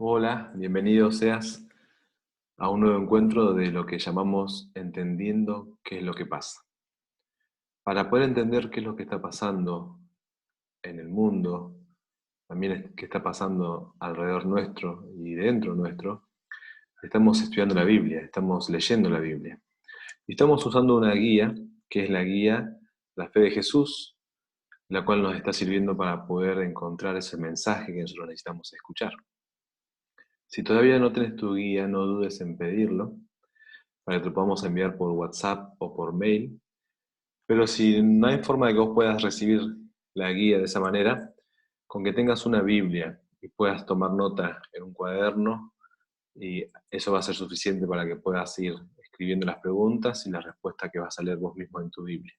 Hola, bienvenido seas a un nuevo encuentro de lo que llamamos entendiendo qué es lo que pasa. Para poder entender qué es lo que está pasando en el mundo, también qué está pasando alrededor nuestro y dentro nuestro, estamos estudiando la Biblia, estamos leyendo la Biblia. Y estamos usando una guía, que es la guía La Fe de Jesús, la cual nos está sirviendo para poder encontrar ese mensaje que nosotros necesitamos escuchar. Si todavía no tenés tu guía, no dudes en pedirlo, para que te lo podamos enviar por WhatsApp o por mail. Pero si no hay forma de que vos puedas recibir la guía de esa manera, con que tengas una Biblia y puedas tomar nota en un cuaderno, y eso va a ser suficiente para que puedas ir escribiendo las preguntas y las respuestas que vas a leer vos mismo en tu Biblia.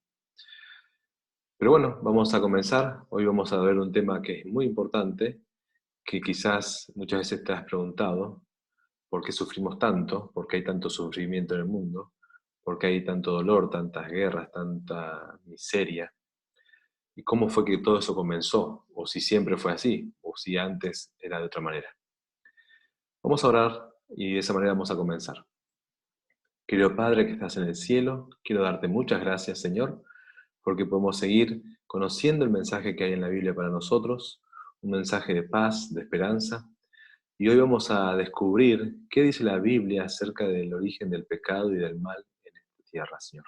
Pero bueno, vamos a comenzar. Hoy vamos a ver un tema que es muy importante, que quizás muchas veces te has preguntado: ¿por qué sufrimos tanto? ¿Por qué hay tanto sufrimiento en el mundo? ¿Por qué hay tanto dolor, tantas guerras, tanta miseria? ¿Y cómo fue que todo eso comenzó? ¿O si siempre fue así? ¿O si antes era de otra manera? Vamos a orar y de esa manera vamos a comenzar. Querido Padre que estás en el cielo, quiero darte muchas gracias, Señor, porque podemos seguir conociendo el mensaje que hay en la Biblia para nosotros, un mensaje de paz, de esperanza. Y hoy vamos a descubrir qué dice la Biblia acerca del origen del pecado y del mal en esta tierra, Señor.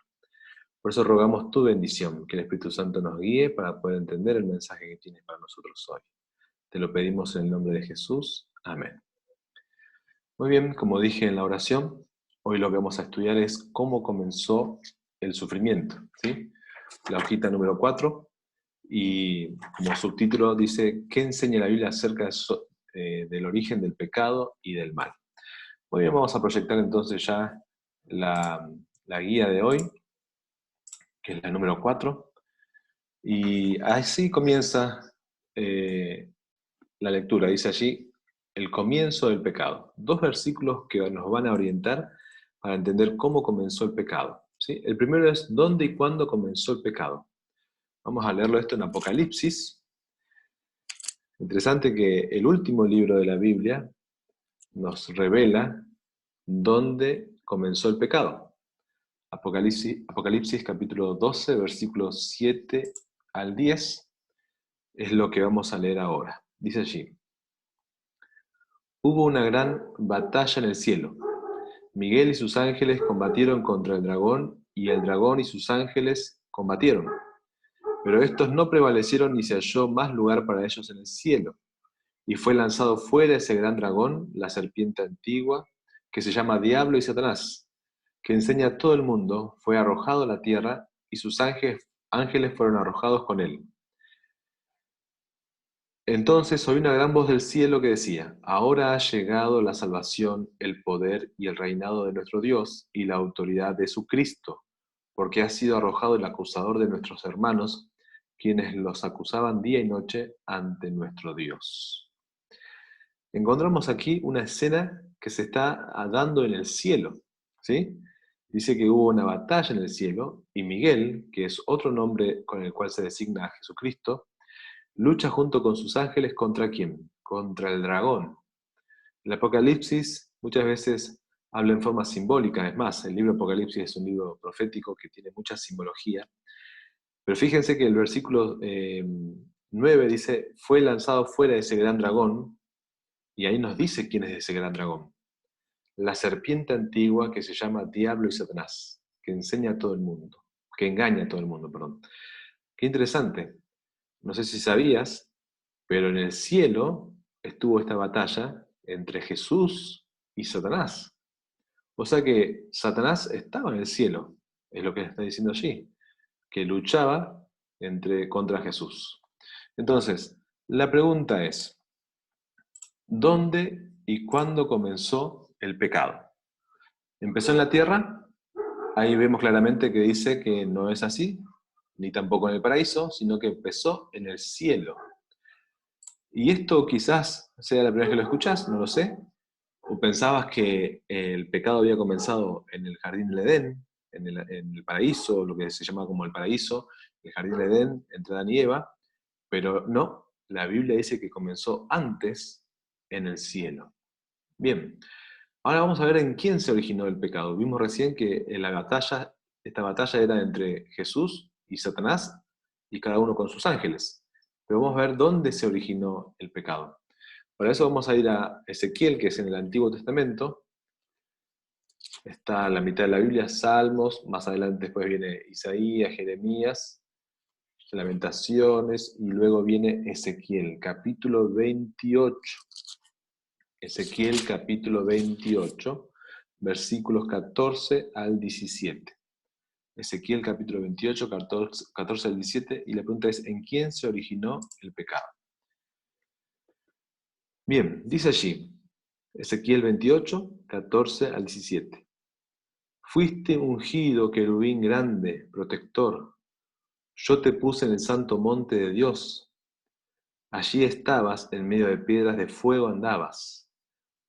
Por eso rogamos tu bendición, que el Espíritu Santo nos guíe para poder entender el mensaje que tienes para nosotros hoy. Te lo pedimos en el nombre de Jesús. Amén. Muy bien, como dije en la oración, hoy lo que vamos a estudiar es cómo comenzó el sufrimiento, ¿sí? La hojita número 4, y como subtítulo dice: ¿qué enseña la Biblia acerca del origen del pecado y del mal? Muy bien, vamos a proyectar entonces ya la guía de hoy, que es la número 4, y así comienza eh, la lectura. Dice allí: el comienzo del pecado. Dos versículos que nos van a orientar para entender cómo comenzó el pecado, ¿sí? El primero es: ¿dónde y cuándo comenzó el pecado? Vamos a leerlo esto en Apocalipsis. Interesante que el último libro de la Biblia nos revela dónde comenzó el pecado. Apocalipsis capítulo 12, versículos 7 al 10, es lo que vamos a leer ahora. Dice allí: hubo una gran batalla en el cielo. Miguel y sus ángeles combatieron contra el dragón, y el dragón y sus ángeles combatieron. Pero estos no prevalecieron, ni se halló más lugar para ellos en el cielo. Y fue lanzado fuera ese gran dragón, la serpiente antigua, que se llama Diablo y Satanás, que enseña a todo el mundo. Fue arrojado a la tierra, y sus ángeles fueron arrojados con él. Entonces oí una gran voz del cielo que decía: ahora ha llegado la salvación, el poder y el reinado de nuestro Dios y la autoridad de su Cristo, porque ha sido arrojado el acusador de nuestros hermanos, quienes los acusaban día y noche ante nuestro Dios. Encontramos aquí una escena que se está dando en el cielo, ¿sí? Dice que hubo una batalla en el cielo, y Miguel, que es otro nombre con el cual se designa a Jesucristo, lucha junto con sus ángeles ¿contra quién? Contra el dragón. El Apocalipsis muchas veces habla en forma simbólica. Es más, el libro Apocalipsis es un libro profético que tiene mucha simbología. Pero fíjense que el versículo 9 dice: fue lanzado fuera ese gran dragón, y ahí nos dice quién es ese gran dragón. La serpiente antigua, que se llama Diablo y Satanás, que enseña a todo el mundo, que engaña a todo el mundo, perdón. Qué interesante. No sé si sabías, pero en el cielo estuvo esta batalla entre Jesús y Satanás. O sea que Satanás estaba en el cielo, es lo que está diciendo allí, que luchaba contra Jesús. Entonces, la pregunta es: ¿dónde y cuándo comenzó el pecado? ¿Empezó en la tierra? Ahí vemos claramente que dice que no es así, ni tampoco en el paraíso, sino que empezó en el cielo. Y esto quizás sea la primera vez que lo escuchás, no lo sé. O pensabas que el pecado había comenzado en el jardín del Edén, en el paraíso, lo que se llama como el paraíso, el jardín del Edén, entre Adán y Eva, pero no, la Biblia dice que comenzó antes en el cielo. Bien, ahora vamos a ver en quién se originó el pecado. Vimos recién que en la batalla, esta batalla era entre Jesús y Satanás, y cada uno con sus ángeles. Pero vamos a ver dónde se originó el pecado. Para eso vamos a ir a Ezequiel, que es en el Antiguo Testamento. Está en la mitad de la Biblia, Salmos, más adelante después viene Isaías, Jeremías, Lamentaciones, y luego viene Ezequiel, capítulo 28. Ezequiel capítulo 28, versículos 14 al 17. Ezequiel capítulo 28, 14 al 17, y la pregunta es, ¿en quién se originó el pecado? Bien, dice allí, Ezequiel 28, 14 al 17. Fuiste ungido, querubín grande, protector. Yo te puse en el santo monte de Dios. Allí estabas, en medio de piedras de fuego andabas.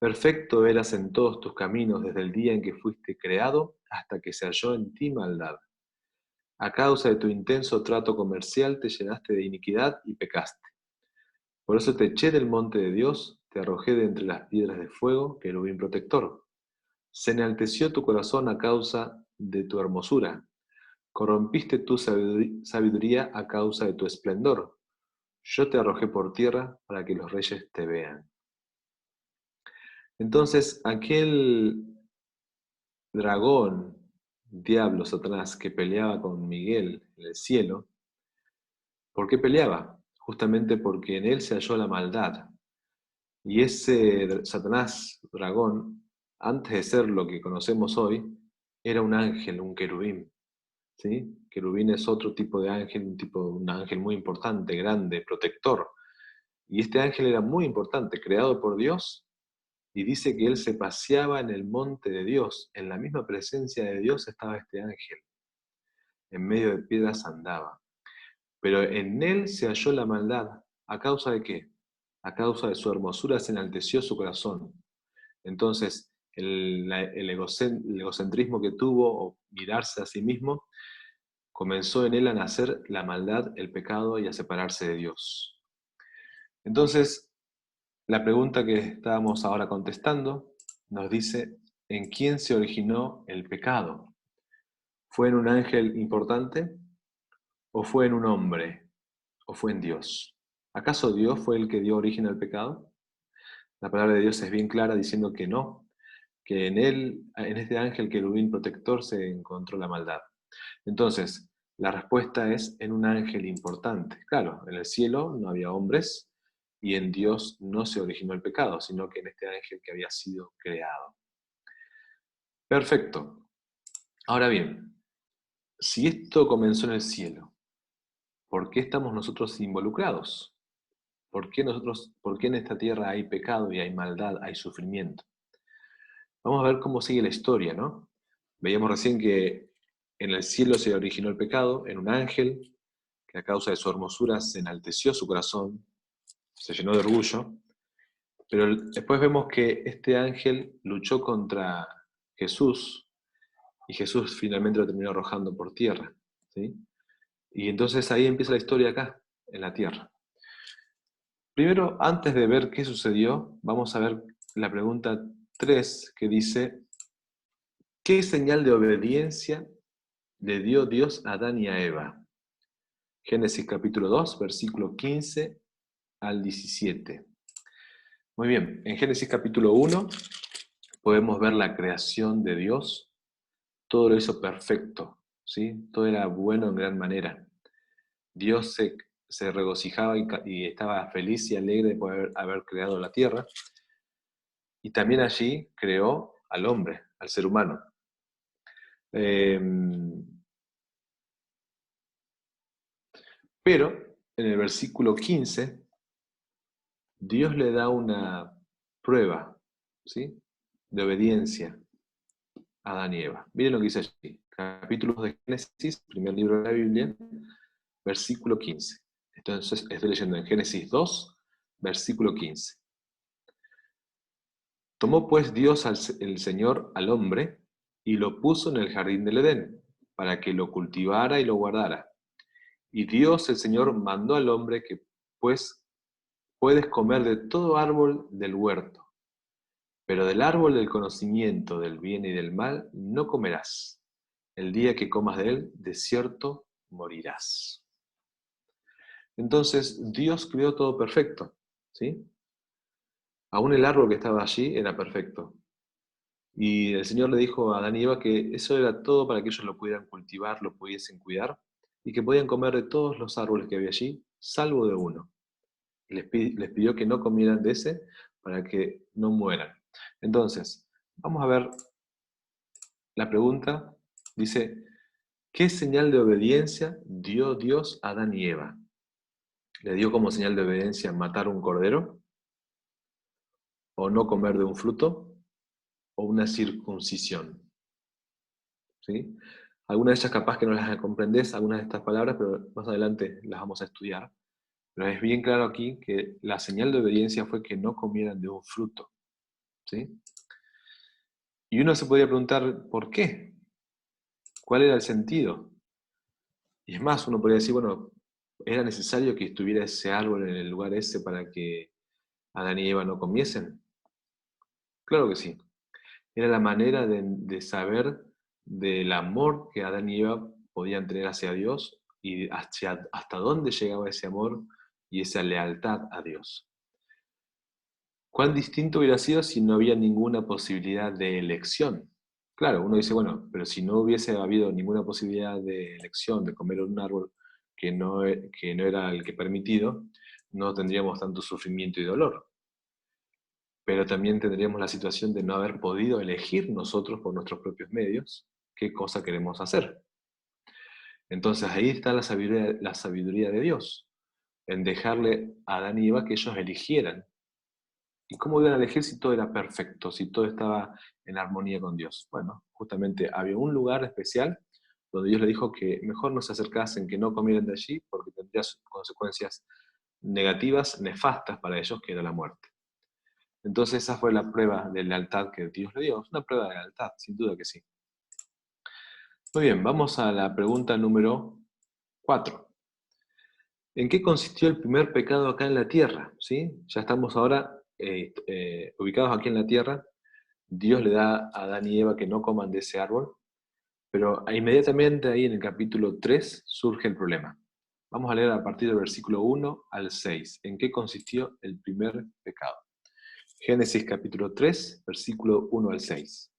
Perfecto eras en todos tus caminos desde el día en que fuiste creado hasta que se halló en ti maldad. A causa de tu intenso trato comercial te llenaste de iniquidad y pecaste. Por eso te eché del monte de Dios, te arrojé de entre las piedras de fuego, querubín protector. Se enalteció tu corazón a causa de tu hermosura. Corrompiste tu sabiduría a causa de tu esplendor. Yo te arrojé por tierra para que los reyes te vean. Entonces, aquel dragón, diablo, Satanás, que peleaba con Miguel en el cielo, ¿por qué peleaba? Justamente porque en él se halló la maldad. Y ese Satanás, dragón, antes de ser lo que conocemos hoy, era un ángel, un querubín. ¿Sí? Querubín es otro tipo de ángel, un ángel muy importante, grande, protector. Y este ángel era muy importante, creado por Dios, y dice que él se paseaba en el monte de Dios. En la misma presencia de Dios estaba este ángel. En medio de piedras andaba. Pero en él se halló la maldad. ¿A causa de qué? A causa de su hermosura se enalteció su corazón. Entonces, el egocentrismo que tuvo, o mirarse a sí mismo, comenzó en él a nacer la maldad, el pecado y a separarse de Dios. Entonces, la pregunta que estábamos ahora contestando nos dice, ¿en quién se originó el pecado? ¿Fue en un ángel importante? ¿O fue en un hombre? ¿O fue en Dios? ¿Acaso Dios fue el que dio origen al pecado? La palabra de Dios es bien clara diciendo que no, que en él, en este ángel querubín protector se encontró la maldad. Entonces, la respuesta es en un ángel importante. Claro, en el cielo no había hombres y en Dios no se originó el pecado, sino que en este ángel que había sido creado. Perfecto. Ahora bien, si esto comenzó en el cielo, ¿por qué estamos nosotros involucrados? ¿Por qué en esta tierra hay pecado y hay maldad, hay sufrimiento? Vamos a ver cómo sigue la historia, ¿no? Veíamos recién que en el cielo se originó el pecado, en un ángel, que a causa de su hermosura se enalteció su corazón, se llenó de orgullo, pero después vemos que este ángel luchó contra Jesús, y Jesús finalmente lo terminó arrojando por tierra, ¿sí? Y entonces ahí empieza la historia acá, en la tierra. Primero, antes de ver qué sucedió, vamos a ver la pregunta 3 que dice, ¿qué señal de obediencia le dio Dios a Adán y a Eva? Génesis capítulo 2, versículo 15 al 17. Muy bien, en Génesis capítulo 1 podemos ver la creación de Dios. Todo lo hizo perfecto, ¿sí? Todo era bueno en gran manera. Dios se regocijaba y estaba feliz y alegre de poder haber creado la tierra. Y también allí creó al hombre, al ser humano. Eh, pero en el versículo 15, Dios le da una prueba, ¿sí? De obediencia a Adán y Eva. Miren lo que dice allí. Capítulo 2 de Génesis, primer libro de la Biblia, versículo 15. Entonces estoy leyendo en Génesis 2, versículo 15. Tomó pues Dios el Señor al hombre y lo puso en el jardín del Edén, para que lo cultivara y lo guardara. Y Dios el Señor mandó al hombre que, pues, puedes comer de todo árbol del huerto, Pero del árbol del conocimiento del bien y del mal no comerás. El día que comas de él, de cierto morirás. Entonces Dios creó todo perfecto, ¿sí? Aún el árbol que estaba allí era perfecto. Y el Señor le dijo a Adán y Eva que eso era todo para que ellos lo pudieran cultivar, lo pudiesen cuidar, y que podían comer de todos los árboles que había allí, salvo de uno. Y les pidió que no comieran de ese para que no mueran. Entonces, vamos a ver la pregunta. Dice, ¿qué señal de obediencia dio Dios a Adán y Eva? ¿Le dio como señal de obediencia matar un cordero? ¿O no comer de un fruto? ¿O una circuncisión? ¿Sí? Algunas de ellas capaz que no las comprendés, algunas de estas palabras, pero más adelante las vamos a estudiar. Pero es bien claro aquí que la señal de obediencia fue que no comieran de un fruto. ¿Sí? Y uno se podría preguntar, ¿por qué? ¿Cuál era el sentido? Y es más, uno podría decir, bueno, ¿era necesario que estuviera ese árbol en el lugar ese para que Adán y Eva no comiesen? Claro que sí. Era la manera de saber del amor que Adán y Eva podían tener hacia Dios y hasta dónde llegaba ese amor y esa lealtad a Dios. ¿Cuán distinto hubiera sido si no había ninguna posibilidad de elección? Claro, uno dice, bueno, pero si no hubiese habido ninguna posibilidad de elección, de comer un árbol que no era el que permitido, no tendríamos tanto sufrimiento y dolor. Pero también tendríamos la situación de no haber podido elegir nosotros por nuestros propios medios qué cosa queremos hacer. Entonces ahí está la sabiduría de Dios, en dejarle a Adán y Eva que ellos eligieran. ¿Y cómo iban a elegir si todo era perfecto, si todo estaba en armonía con Dios? Bueno, justamente había un lugar especial donde Dios le dijo que mejor no se acercasen, que no comieran de allí, porque tendría consecuencias negativas, nefastas para ellos, que era la muerte. Entonces esa fue la prueba de lealtad que Dios le dio. Es una prueba de lealtad, sin duda que sí. Muy bien, vamos a la pregunta número 4. ¿En qué consistió el primer pecado acá en la tierra? ¿Sí? Ya estamos ahora ubicados aquí en la tierra. Dios le da a Adán y Eva que no coman de ese árbol, pero inmediatamente ahí en el capítulo 3 surge el problema. Vamos a leer a partir del versículo 1 al 6. ¿En qué consistió el primer pecado? Génesis capítulo 3, versículo 1 al 6.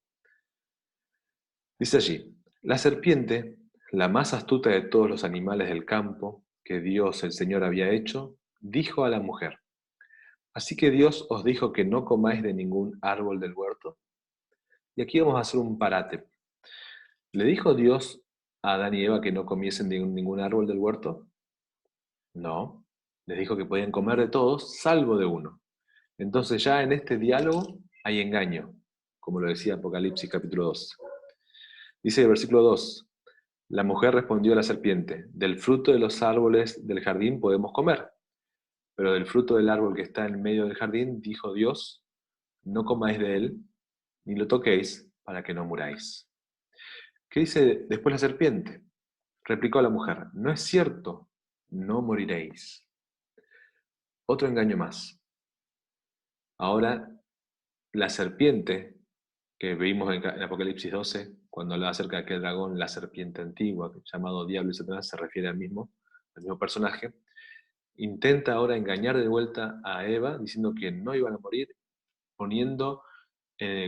Dice allí, la serpiente, la más astuta de todos los animales del campo que Dios el Señor había hecho, dijo a la mujer, ¿así que Dios os dijo que no comáis de ningún árbol del huerto? Y aquí vamos a hacer un parate. ¿Le dijo Dios a Adán y Eva que no comiesen de ningún árbol del huerto? No. Les dijo que podían comer de todos, salvo de uno. Entonces ya en este diálogo hay engaño, como lo decía Apocalipsis capítulo 2. Dice el versículo 2, la mujer respondió a la serpiente, del fruto de los árboles del jardín podemos comer, pero del fruto del árbol que está en medio del jardín, dijo Dios, no comáis de él, ni lo toquéis, para que no muráis. ¿Qué dice después la serpiente? Replicó a la mujer, no es cierto, no moriréis. Otro engaño más. Ahora, la serpiente, que vimos en Apocalipsis 12, cuando hablaba acerca de aquel dragón, la serpiente antigua, llamado Diablo y Satanás, se refiere al mismo personaje, intenta ahora engañar de vuelta a Eva, diciendo que no iban a morir, poniendo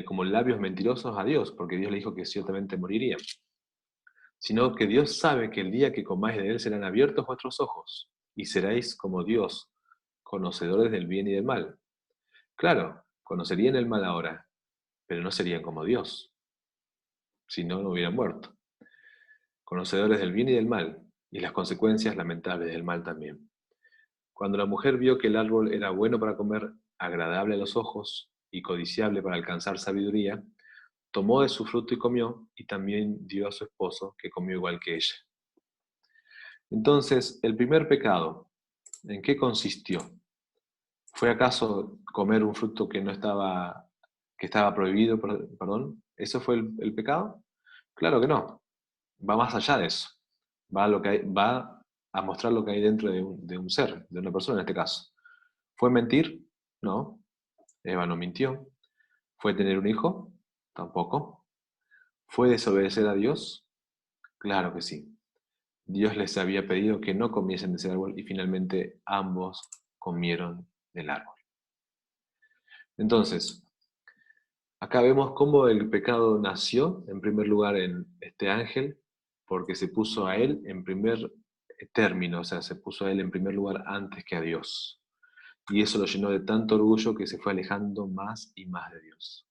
como labios mentirosos a Dios, porque Dios le dijo que ciertamente morirían. Sino que Dios sabe que el día que comáis de él serán abiertos vuestros ojos, y seréis como Dios, conocedores del bien y del mal. Claro, conocerían el mal ahora, pero no serían como Dios, si no, no hubieran muerto. Conocedores del bien y del mal, y las consecuencias lamentables del mal también. Cuando la mujer vio que el árbol era bueno para comer, agradable a los ojos y codiciable para alcanzar sabiduría, tomó de su fruto y comió, y también dio a su esposo, que comió igual que ella. Entonces, el primer pecado, ¿en qué consistió? ¿Fue acaso comer un fruto que estaba prohibido, perdón? ¿Eso fue el pecado? Claro que no. Va más allá de eso. Va a mostrar lo que hay dentro de un ser, de una persona en este caso. ¿Fue mentir? No. Eva no mintió. ¿Fue tener un hijo? Tampoco. ¿Fue desobedecer a Dios? Claro que sí. Dios les había pedido que no comiesen de ese árbol y finalmente ambos comieron del árbol. Entonces, acá vemos cómo el pecado nació, en primer lugar, en este ángel, porque se puso a él en primer término, o sea, se puso a él en primer lugar antes que a Dios. Y eso lo llenó de tanto orgullo que se fue alejando más y más de Dios.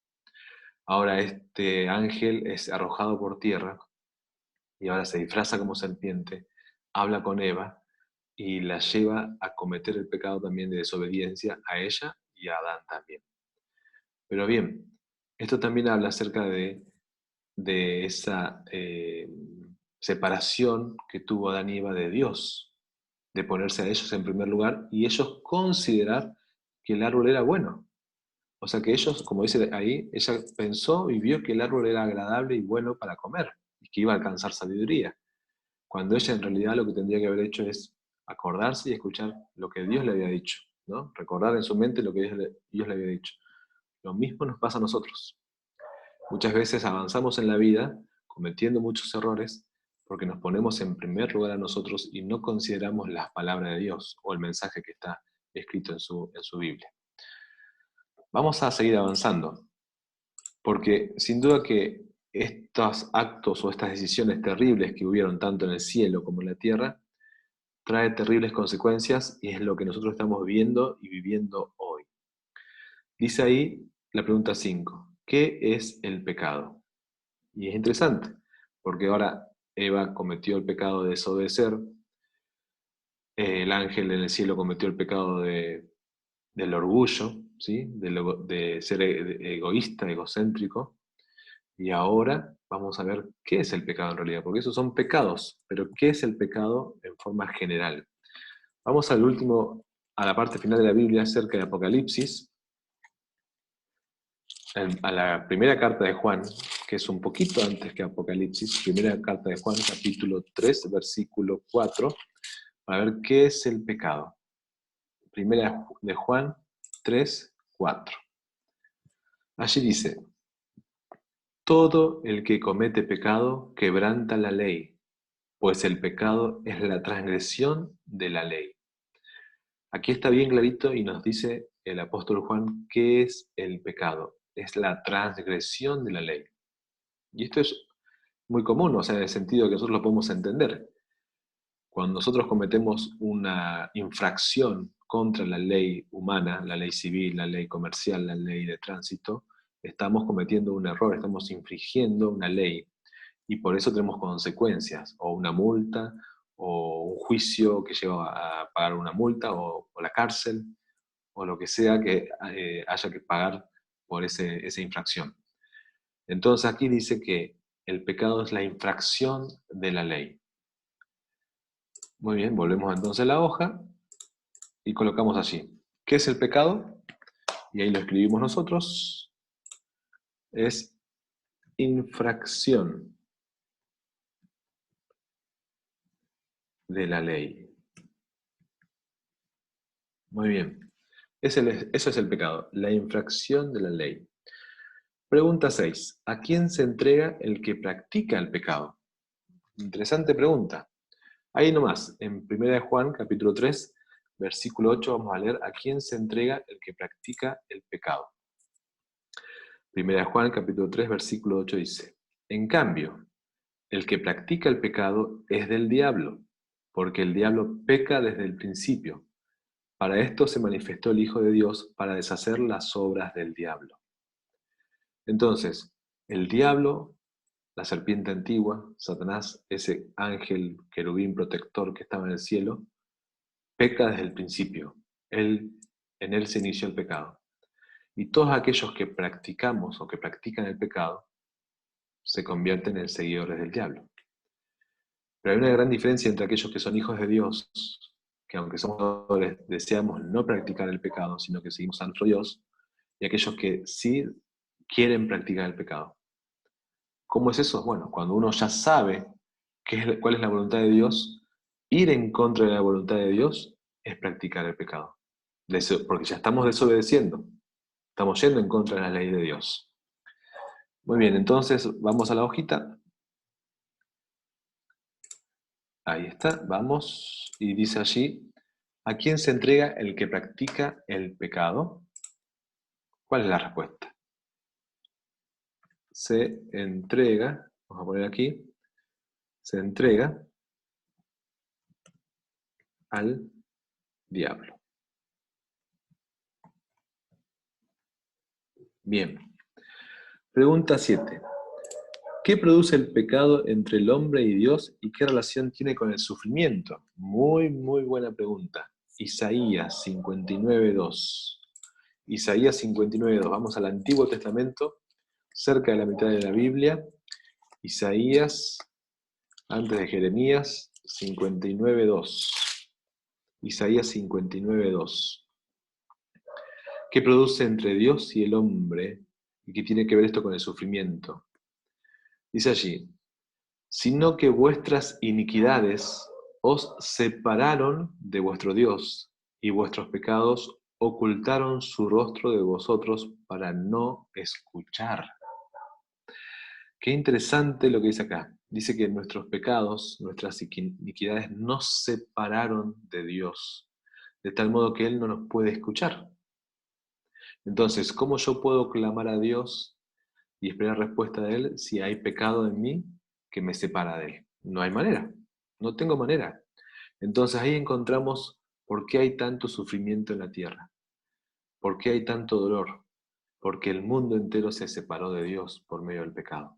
Ahora este ángel es arrojado por tierra y ahora se disfraza como serpiente, habla con Eva y la lleva a cometer el pecado también de desobediencia a ella y a Adán también. Pero bien, esto también habla acerca de esa separación que tuvo Adán y Eva de Dios, de ponerse a ellos en primer lugar y ellos considerar que el árbol era bueno. O sea que ellos, como dice ahí, ella pensó y vio que el árbol era agradable y bueno para comer y que iba a alcanzar sabiduría, cuando ella en realidad lo que tendría que haber hecho es acordarse y escuchar lo que Dios le había dicho, ¿no? Recordar en su mente lo que Dios le había dicho. Lo mismo nos pasa a nosotros. Muchas veces avanzamos en la vida cometiendo muchos errores porque nos ponemos en primer lugar a nosotros y no consideramos las palabras de Dios o el mensaje que está escrito en su Biblia. Vamos a seguir avanzando, porque sin duda que estos actos o estas decisiones terribles que hubieron tanto en el cielo como en la tierra trae terribles consecuencias y es lo que nosotros estamos viendo y viviendo hoy. Dice ahí la pregunta 5: ¿qué es el pecado? Y es interesante, porque ahora Eva cometió el pecado de desobedecer, el ángel en el cielo cometió el pecado del orgullo, ¿sí? De ser egoísta, egocéntrico, y ahora vamos a ver qué es el pecado en realidad, porque esos son pecados, pero ¿qué es el pecado en forma general? Vamos a la parte final de la Biblia, acerca de Apocalipsis, a la primera carta de Juan, que es un poquito antes que Apocalipsis, primera carta de Juan, capítulo 3, versículo 4, para ver qué es el pecado. Primera de Juan 3, 4. Allí dice: todo el que comete pecado quebranta la ley, pues el pecado es la transgresión de la ley. Aquí está bien clarito y nos dice el apóstol Juan qué es el pecado. Es la transgresión de la ley. Y esto es muy común, o sea, en el sentido que nosotros lo podemos entender. Cuando nosotros cometemos una infracción contra la ley humana, la ley civil, la ley comercial, la ley de tránsito, estamos cometiendo un error, estamos infringiendo una ley y por eso tenemos consecuencias, o una multa, o un juicio que lleva a pagar una multa, o la cárcel, o lo que sea que haya que pagar por esa infracción. Entonces aquí dice que el pecado es la infracción de la ley. Muy bien, volvemos entonces a la hoja y colocamos allí. ¿Qué es el pecado? Y ahí lo escribimos nosotros. Es infracción de la ley. Muy bien. Eso es el pecado, la infracción de la ley. Pregunta 6. ¿A quién se entrega el que practica el pecado? Interesante pregunta. Ahí nomás, en 1 Juan, capítulo 3, versículo 8, vamos a leer a quién se entrega el que practica el pecado. 1 Juan, capítulo 3, versículo 8 dice: en cambio, el que practica el pecado es del diablo, porque el diablo peca desde el principio. Para esto se manifestó el Hijo de Dios, para deshacer las obras del diablo. Entonces, el diablo, la serpiente antigua, Satanás, ese ángel querubín protector que estaba en el cielo, peca desde el principio. En él se inició el pecado. Y todos aquellos que practicamos o que practican el pecado se convierten en seguidores del diablo. Pero hay una gran diferencia entre aquellos que son hijos de Dios, que aunque somos pecadores, deseamos no practicar el pecado, sino que seguimos a nuestro Dios, y aquellos que sí quieren practicar el pecado. ¿Cómo es eso? Bueno, cuando uno ya sabe cuál es la voluntad de Dios, ir en contra de la voluntad de Dios es practicar el pecado. Porque ya estamos desobedeciendo. Estamos yendo en contra de la ley de Dios. Muy bien, entonces vamos a la hojita. Ahí está, vamos. Y dice allí, ¿a quién se entrega el que practica el pecado? ¿Cuál es la respuesta? Se entrega, vamos a poner aquí, se entrega al diablo. Bien. Pregunta 7. ¿Qué produce el pecado entre el hombre y Dios y qué relación tiene con el sufrimiento? Muy, muy buena pregunta. Isaías 59:2. Isaías 59:2. Vamos al Antiguo Testamento, cerca de la mitad de la Biblia. Isaías, antes de Jeremías, 59:2. Isaías 59:2. ¿Qué produce entre Dios y el hombre? ¿Y qué tiene que ver esto con el sufrimiento? Dice allí, sino que vuestras iniquidades os separaron de vuestro Dios, y vuestros pecados ocultaron su rostro de vosotros para no escuchar. Qué interesante lo que dice acá. Dice que nuestros pecados, nuestras iniquidades nos separaron de Dios, de tal modo que Él no nos puede escuchar. Entonces, ¿cómo yo puedo clamar a Dios y esperar respuesta de Él si hay pecado en mí que me separa de Él? No hay manera, no tengo manera. Entonces ahí encontramos por qué hay tanto sufrimiento en la tierra, por qué hay tanto dolor, porque el mundo entero se separó de Dios por medio del pecado.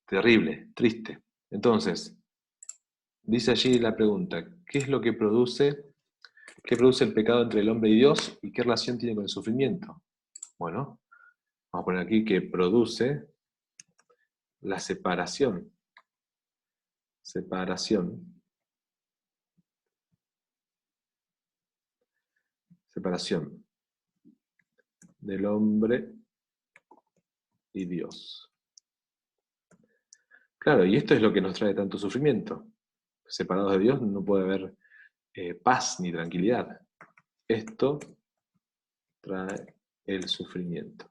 Terrible, triste. Entonces, dice allí la pregunta, ¿qué es lo que produce, qué produce el pecado entre el hombre y Dios y qué relación tiene con el sufrimiento? Bueno, vamos a poner aquí que produce la separación. Separación del hombre y Dios. Claro, y esto es lo que nos trae tanto sufrimiento. Separados de Dios no puede haber paz ni tranquilidad. Esto trae el sufrimiento.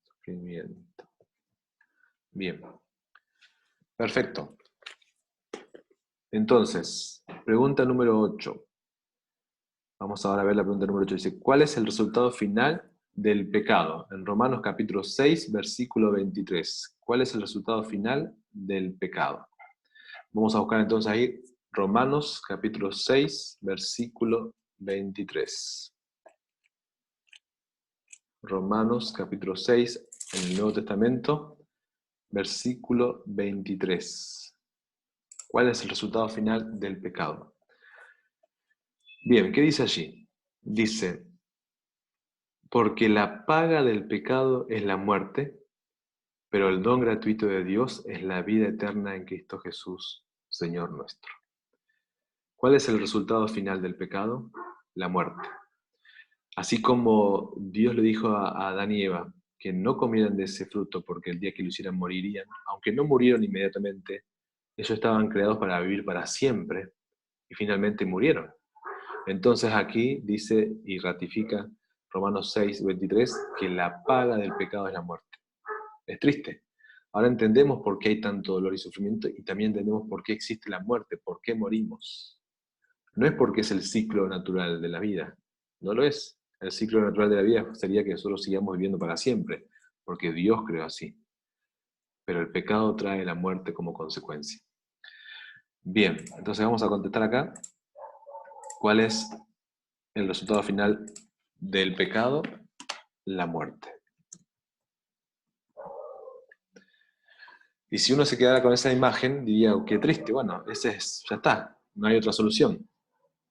Sufrimiento. Bien. Perfecto. Entonces, pregunta número 8. Vamos ahora a ver la pregunta número 8. Dice, ¿cuál es el resultado final del pecado? En Romanos capítulo 6, versículo 23. ¿Cuál es el resultado final del pecado? Vamos a buscar entonces ahí Romanos capítulo 6, versículo 23. Romanos capítulo 6, en el Nuevo Testamento, versículo 23. ¿Cuál es el resultado final del pecado? Bien, ¿qué dice allí? Dice, porque la paga del pecado es la muerte, pero el don gratuito de Dios es la vida eterna en Cristo Jesús, Señor nuestro. ¿Cuál es el resultado final del pecado? La muerte. Así como Dios le dijo a Adán y Eva que no comieran de ese fruto porque el día que lo hicieran morirían, aunque no murieron inmediatamente, ellos estaban creados para vivir para siempre y finalmente murieron. Entonces aquí dice y ratifica Romanos 6, 23, que la paga del pecado es la muerte. Es triste. Ahora entendemos por qué hay tanto dolor y sufrimiento y también entendemos por qué existe la muerte, por qué morimos. No es porque es el ciclo natural de la vida, no lo es. El ciclo natural de la vida sería que nosotros sigamos viviendo para siempre, porque Dios creó así. Pero el pecado trae la muerte como consecuencia. Bien, entonces vamos a contestar acá. ¿Cuál es el resultado final del pecado? La muerte. Y si uno se quedara con esa imagen, diría, oh, qué triste, bueno, ese es, ya está, no hay otra solución.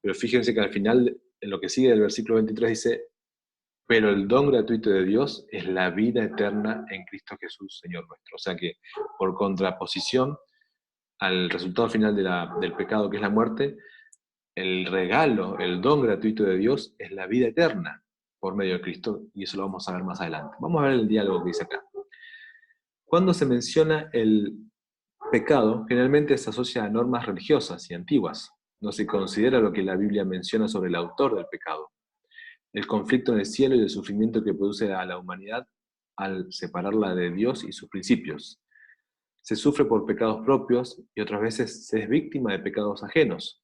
Pero fíjense que al final, en lo que sigue del versículo 23 dice, pero el don gratuito de Dios es la vida eterna en Cristo Jesús, Señor nuestro. O sea que, por contraposición al resultado final del pecado, que es la muerte, el regalo, el don gratuito de Dios es la vida eterna por medio de Cristo, y eso lo vamos a ver más adelante. Vamos a ver el diálogo que dice acá. Cuando se menciona el pecado, generalmente se asocia a normas religiosas y antiguas. No se considera lo que la Biblia menciona sobre el autor del pecado, el conflicto en el cielo y el sufrimiento que produce a la humanidad al separarla de Dios y sus principios. Se sufre por pecados propios y otras veces se es víctima de pecados ajenos.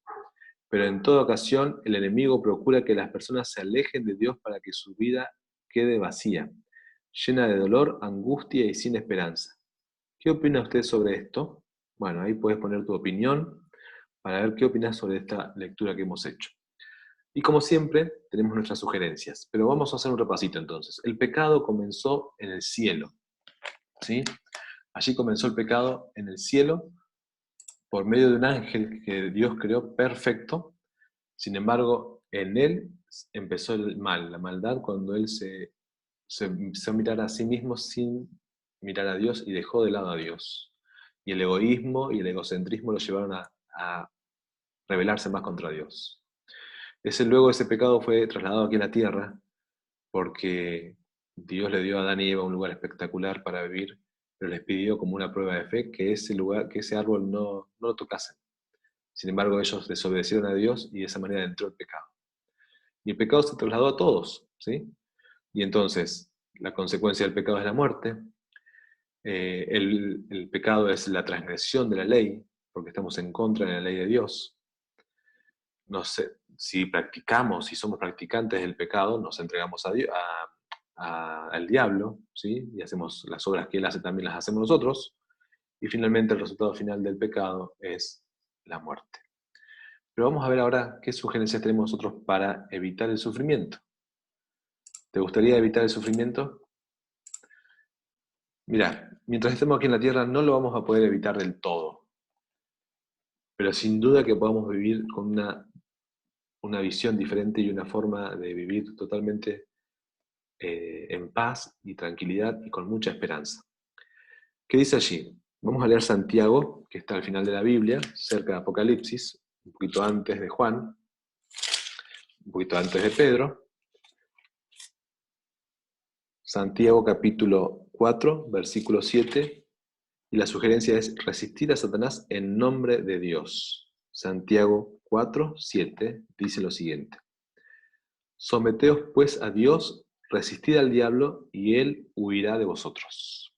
Pero en toda ocasión el enemigo procura que las personas se alejen de Dios para que su vida quede vacía, llena de dolor, angustia y sin esperanza. ¿Qué opina usted sobre esto? Bueno, ahí puedes poner tu opinión para ver qué opinas sobre esta lectura que hemos hecho. Y como siempre, tenemos nuestras sugerencias, pero vamos a hacer un repasito entonces. El pecado comenzó en el cielo, ¿sí? Allí comenzó el pecado en el cielo por medio de un ángel que Dios creó perfecto. Sin embargo, en él empezó el mal, la maldad, cuando él se empezó a mirar a sí mismo sin mirar a Dios y dejó de lado a Dios. Y el egoísmo y el egocentrismo lo llevaron a rebelarse más contra Dios. Luego ese pecado fue trasladado aquí a la tierra porque Dios le dio a Adán y Eva un lugar espectacular para vivir, pero les pidió como una prueba de fe que ese lugar, que ese árbol no lo tocasen. Sin embargo, ellos desobedecieron a Dios y de esa manera entró el pecado. Y el pecado se trasladó a todos, ¿sí? Y entonces, la consecuencia del pecado es la muerte. El pecado es la transgresión de la ley, porque estamos en contra de la ley de Dios. No sé, si practicamos, si somos practicantes del pecado, nos entregamos a Dios, al diablo, ¿sí? Y hacemos las obras que él hace, también las hacemos nosotros. Y finalmente el resultado final del pecado es la muerte. Pero vamos a ver ahora qué sugerencias tenemos nosotros para evitar el sufrimiento. ¿Te gustaría evitar el sufrimiento? Mira, mientras estemos aquí en la tierra no lo vamos a poder evitar del todo, pero sin duda que podamos vivir con una visión diferente y una forma de vivir totalmente en paz y tranquilidad y con mucha esperanza. ¿Qué dice allí? Vamos a leer Santiago, que está al final de la Biblia, cerca de Apocalipsis, un poquito antes de Juan, un poquito antes de Pedro. Santiago capítulo 4, versículo 7, y la sugerencia es resistir a Satanás en nombre de Dios. Santiago 4, 7 dice lo siguiente: Someteos pues a Dios, resistid al diablo, y él huirá de vosotros.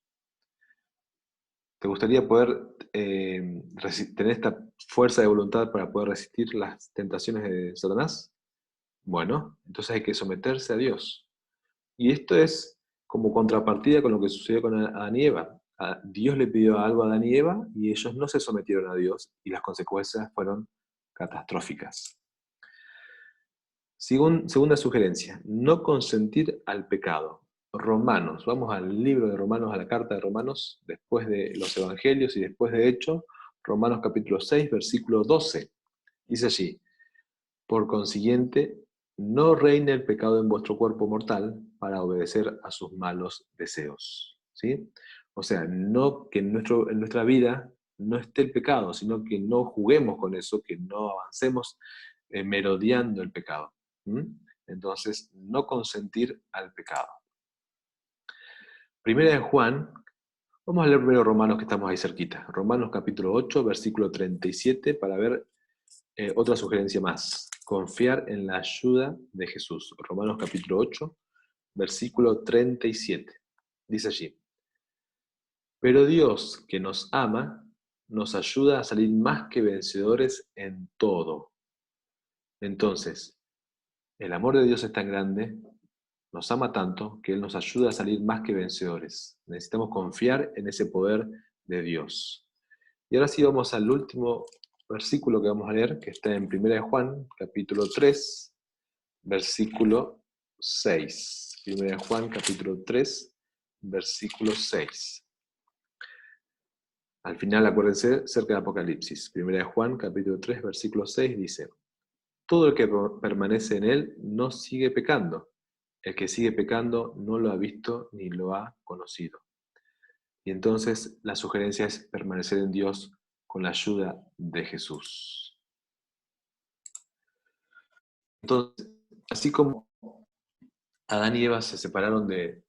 ¿Te gustaría poder tener esta fuerza de voluntad para poder resistir las tentaciones de Satanás? Bueno, entonces hay que someterse a Dios. Y esto es como contrapartida con lo que sucedió con Adán y Eva. Dios le pidió algo a Adán y Eva y ellos no se sometieron a Dios y las consecuencias fueron catastróficas. Segunda sugerencia, no consentir al pecado. Romanos, vamos al libro de Romanos, a la carta de Romanos, después de los Evangelios y después de Hechos, Romanos capítulo 6, versículo 12. Dice allí: por consiguiente, no reine el pecado en vuestro cuerpo mortal para obedecer a sus malos deseos. ¿Sí? O sea, no que en nuestra vida no esté el pecado, sino que no juguemos con eso, que no avancemos merodeando el pecado. ¿Mm? Entonces, no consentir al pecado. Primera de Juan, vamos a leer primero Romanos, que estamos ahí cerquita. Romanos capítulo 8, versículo 37, para ver otra sugerencia más. Confiar en la ayuda de Jesús. Romanos capítulo 8, versículo 37. Dice allí: pero Dios, que nos ama, nos ayuda a salir más que vencedores en todo. Entonces, el amor de Dios es tan grande, nos ama tanto, que Él nos ayuda a salir más que vencedores. Necesitamos confiar en ese poder de Dios. Y ahora sí vamos al último versículo que vamos a leer, que está en 1 de Juan, capítulo 3, versículo 6. 1 de Juan, capítulo 3, versículo 6. Al final, acuérdense, cerca de Apocalipsis. 1 de Juan, capítulo 3, versículo 6 dice: todo el que permanece en él no sigue pecando. El que sigue pecando no lo ha visto ni lo ha conocido. Y entonces la sugerencia es permanecer en Dios con la ayuda de Jesús. Entonces, así como Adán y Eva se separaron de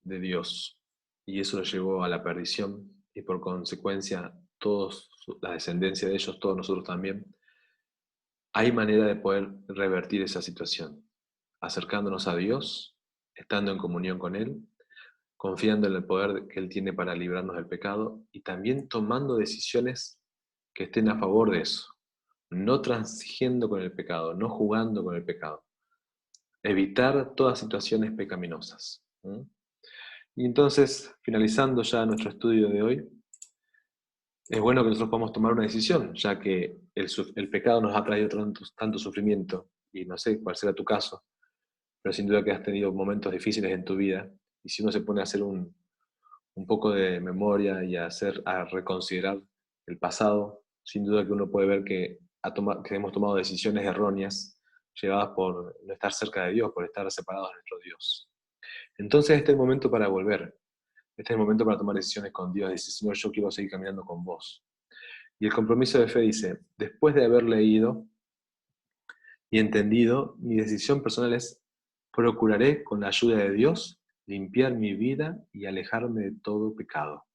Dios y eso los llevó a la perdición y por consecuencia todos, la descendencia de ellos, todos nosotros también, hay manera de poder revertir esa situación, acercándonos a Dios, estando en comunión con Él, confiando en el poder que Él tiene para librarnos del pecado y también tomando decisiones que estén a favor de eso, no transigiendo con el pecado, no jugando con el pecado, evitar todas situaciones pecaminosas. ¿Mm? Y entonces, finalizando ya nuestro estudio de hoy, es bueno que nosotros podamos tomar una decisión, ya que el pecado nos ha traído tanto sufrimiento, y no sé cuál será tu caso, pero sin duda que has tenido momentos difíciles en tu vida, y si uno se pone a hacer un poco de memoria y a reconsiderar el pasado, sin duda que uno puede ver que hemos tomado decisiones erróneas, llevadas por no estar cerca de Dios, por estar separados de nuestro Dios. Entonces este es el momento para volver, este es el momento para tomar decisiones con Dios, decir, Señor, yo quiero seguir caminando con vos. Y el compromiso de fe dice, después de haber leído y entendido, mi decisión personal es, procuraré con la ayuda de Dios limpiar mi vida y alejarme de todo pecado.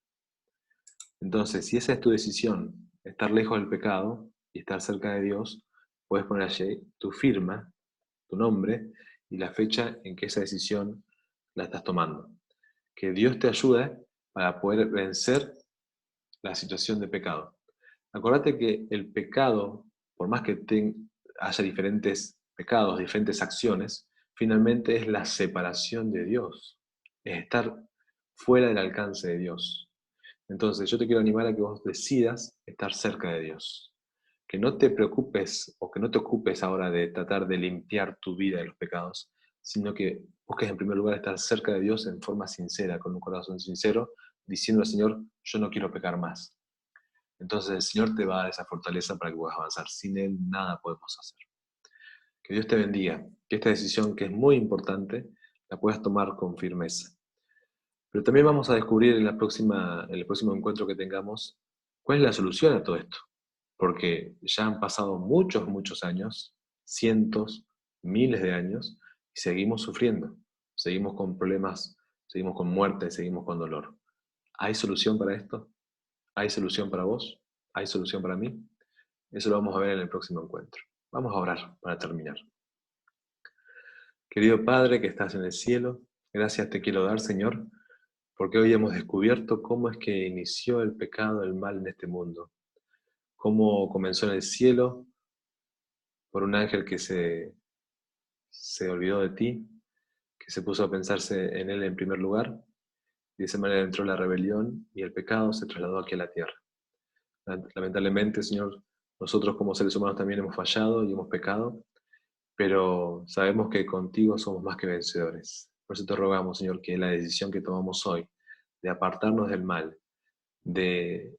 Entonces, si esa es tu decisión, estar lejos del pecado y estar cerca de Dios, puedes poner allí tu firma, tu nombre y la fecha en que esa decisión la estás tomando. Que Dios te ayude para poder vencer la situación de pecado. Acordate que el pecado, por más que haya diferentes pecados, diferentes acciones, finalmente es la separación de Dios, es estar fuera del alcance de Dios. Entonces yo te quiero animar a que vos decidas estar cerca de Dios. Que no te preocupes o que no te ocupes ahora de tratar de limpiar tu vida de los pecados, sino que busques en primer lugar estar cerca de Dios en forma sincera, con un corazón sincero, diciendo al Señor, yo no quiero pecar más. Entonces el Señor te va a dar esa fortaleza para que puedas avanzar. Sin Él nada podemos hacer. Que Dios te bendiga, que esta decisión que es muy importante la puedas tomar con firmeza. Pero también vamos a descubrir en el próximo encuentro que tengamos cuál es la solución a todo esto. Porque ya han pasado muchos, muchos años, cientos, miles de años, y seguimos sufriendo. Seguimos con problemas, seguimos con muerte, seguimos con dolor. ¿Hay solución para esto? ¿Hay solución para vos? ¿Hay solución para mí? Eso lo vamos a ver en el próximo encuentro. Vamos a orar para terminar. Querido Padre que estás en el cielo, gracias te quiero dar, Señor, porque hoy hemos descubierto cómo es que inició el pecado, el mal en este mundo. Cómo comenzó en el cielo por un ángel que se olvidó de ti, que se puso a pensarse en él en primer lugar, y de esa manera entró la rebelión y el pecado se trasladó aquí a la tierra. Lamentablemente, Señor, nosotros como seres humanos también hemos fallado y hemos pecado, pero sabemos que contigo somos más que vencedores. Por eso te rogamos, Señor, que la decisión que tomamos hoy de apartarnos del mal, de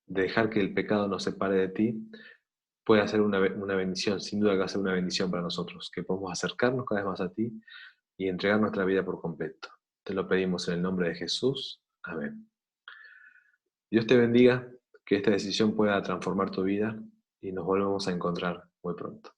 dejar que el pecado nos separe de ti, puede ser una bendición, sin duda que va a ser una bendición para nosotros, que podamos acercarnos cada vez más a ti y entregar nuestra vida por completo. Te lo pedimos en el nombre de Jesús. Amén. Dios te bendiga, que esta decisión pueda transformar tu vida y nos volvemos a encontrar muy pronto.